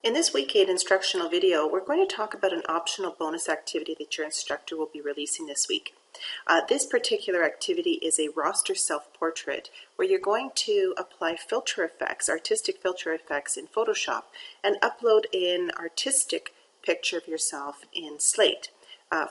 In this Week 8 instructional video, we're going to talk about an optional bonus activity that your instructor will be releasing this week. This particular activity is a roster self-portrait where you're going to apply filter effects, artistic filter effects in Photoshop, and upload an artistic picture of yourself in Slate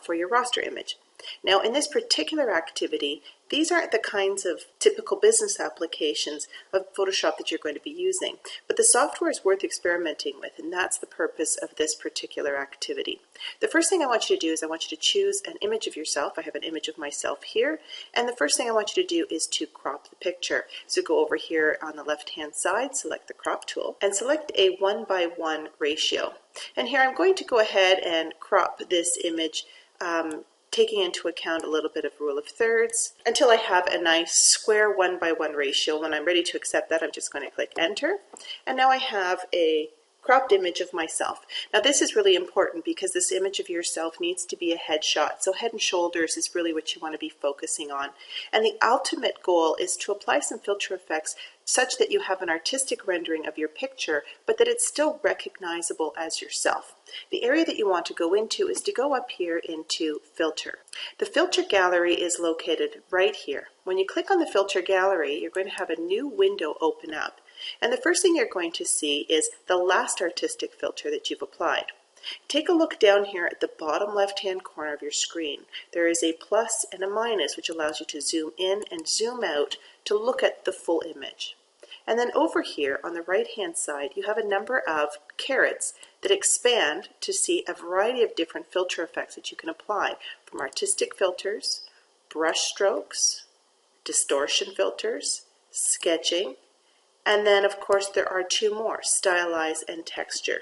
for your roster image. Now, in this particular activity, these aren't the kinds of typical business applications of Photoshop that you're going to be using, but the software is worth experimenting with, and that's the purpose of this particular activity. The first thing I want you to do is I want you to choose an image of yourself. I have an image of myself here, and the first thing I want you to do is to crop the picture. So go over here on the left-hand side, select the crop tool, and select a 1:1 ratio. And here I'm going to go ahead and crop this image taking into account a little bit of rule of thirds until I have a nice square 1:1 ratio. When I'm ready to accept that, I'm just going to click enter. And now I have a cropped image of myself. Now this is really important because this image of yourself needs to be a headshot. So head and shoulders is really what you want to be focusing on. And the ultimate goal is to apply some filter effects such that you have an artistic rendering of your picture, but that it's still recognizable as yourself. The area that you want to go into is to go up here into Filter. The Filter Gallery is located right here. When you click on the Filter Gallery, you're going to have a new window open up. And the first thing you're going to see is the last artistic filter that you've applied. Take a look down here at the bottom left-hand corner of your screen. There is a plus and a minus, which allows you to zoom in and zoom out to look at the full image. And then over here on the right-hand side, you have a number of carets that expand to see a variety of different filter effects that you can apply, from artistic filters, brush strokes, distortion filters, sketching, and then of course there are two more, stylize and texture.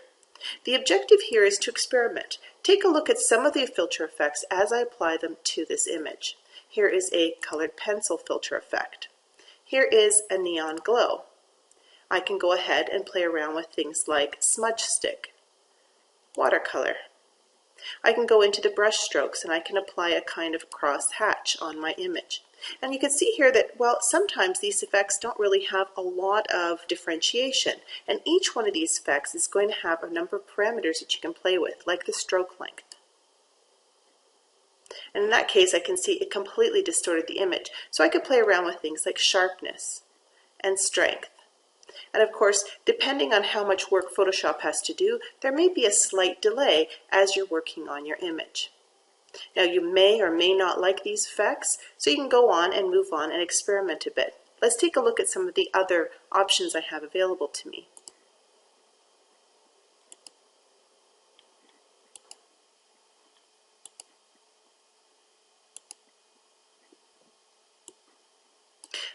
The objective here is to experiment. Take a look at some of the filter effects as I apply them to this image. Here is a colored pencil filter effect. Here is a neon glow. I can go ahead and play around with things like smudge stick, watercolor. I can go into the brush strokes and I can apply a kind of cross hatch on my image. And you can see here that, well, sometimes these effects don't really have a lot of differentiation. And each one of these effects is going to have a number of parameters that you can play with, like the stroke length. And in that case, I can see it completely distorted the image. So I could play around with things like sharpness and strength. And of course, depending on how much work Photoshop has to do, there may be a slight delay as you're working on your image. Now you may or may not like these effects, so you can go on and move on and experiment a bit. Let's take a look at some of the other options I have available to me.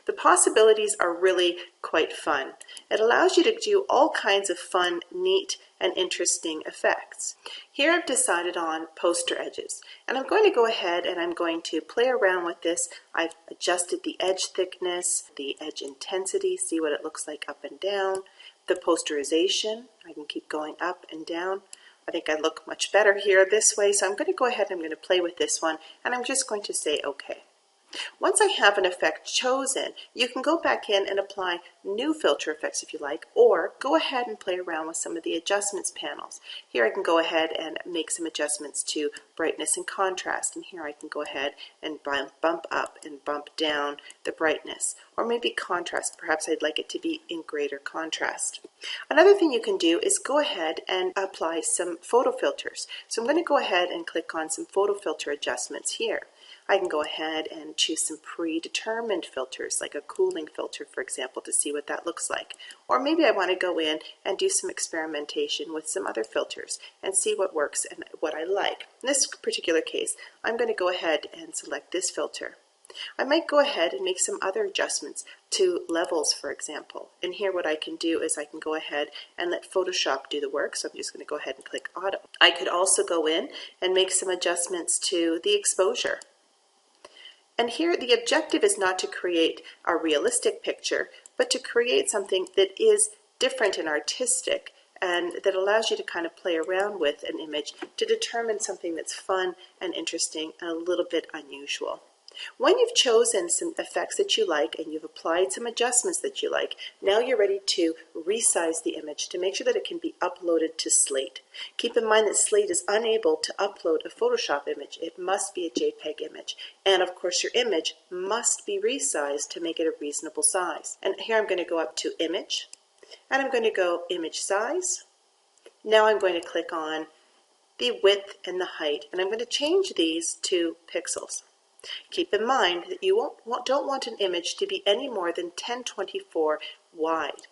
The possibilities are really quite fun. It allows you to do all kinds of fun, neat, and interesting effects. Here I've decided on poster edges, and I'm going to go ahead and I'm going to play around with this. I've adjusted the edge thickness, the edge intensity, see what it looks like up and down. The posterization, I can keep going up and down. I think I look much better here this way, so I'm going to go ahead and I'm going to play with this one, and I'm just going to say OK. Once I have an effect chosen, you can go back in and apply new filter effects if you like, or go ahead and play around with some of the adjustments panels. Here I can go ahead and make some adjustments to brightness and contrast, and here I can go ahead and bump up and bump down the brightness, or maybe contrast. Perhaps I'd like it to be in greater contrast. Another thing you can do is go ahead and apply some photo filters. So I'm going to go ahead and click on some photo filter adjustments here. I can go ahead and choose some predetermined filters, like a cooling filter, for example, to see what that looks like. Or maybe I want to go in and do some experimentation with some other filters and see what works and what I like. In this particular case, I'm going to go ahead and select this filter. I might go ahead and make some other adjustments to levels, for example. And here what I can do is I can go ahead and let Photoshop do the work. So I'm just going to go ahead and click Auto. I could also go in and make some adjustments to the exposure. And here the objective is not to create a realistic picture, but to create something that is different and artistic and that allows you to kind of play around with an image to determine something that's fun and interesting and a little bit unusual. When you've chosen some effects that you like and you've applied some adjustments that you like, now you're ready to resize the image to make sure that it can be uploaded to Slate. Keep in mind that Slate is unable to upload a Photoshop image. It must be a JPEG image. And of course your image must be resized to make it a reasonable size. And here I'm going to go up to Image, and I'm going to go Image Size. Now I'm going to click on the width and the height, and I'm going to change these to pixels. Keep in mind that you don't want an image to be any more than 1024 wide.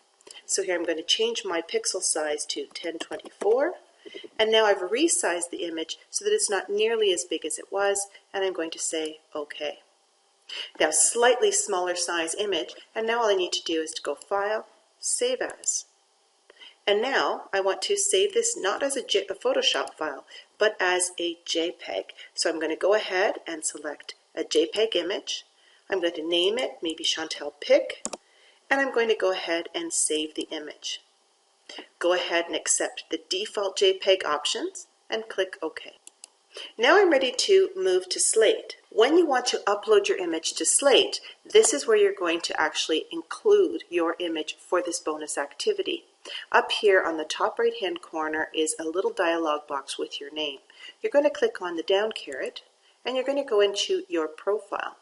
So here I'm going to change my pixel size to 1024, and now I've resized the image so that it's not nearly as big as it was, and I'm going to say OK. Now slightly smaller size image, and now all I need to do is to go File, Save As. And now I want to save this not as a Photoshop file, but as a JPEG. So I'm going to go ahead and select a JPEG image. I'm going to name it, maybe Chantel Pick, and I'm going to go ahead and save the image. Go ahead and accept the default JPEG options and click OK. Now I'm ready to move to Slate. When you want to upload your image to Slate, this is where you're going to actually include your image for this bonus activity. Up here on the top right hand corner is a little dialog box with your name. You're going to click on the down caret and you're going to go into your profile.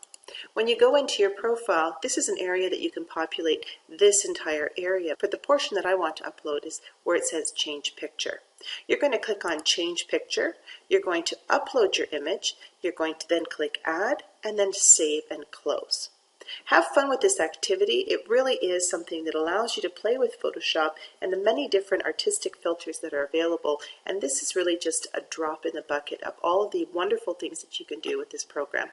When you go into your profile, this is an area that you can populate this entire area. But the portion that I want to upload is where it says Change Picture. You're going to click on Change Picture. You're going to upload your image. You're going to then click Add and then Save and Close. Have fun with this activity. It really is something that allows you to play with Photoshop and the many different artistic filters that are available. And this is really just a drop in the bucket of all of the wonderful things that you can do with this program.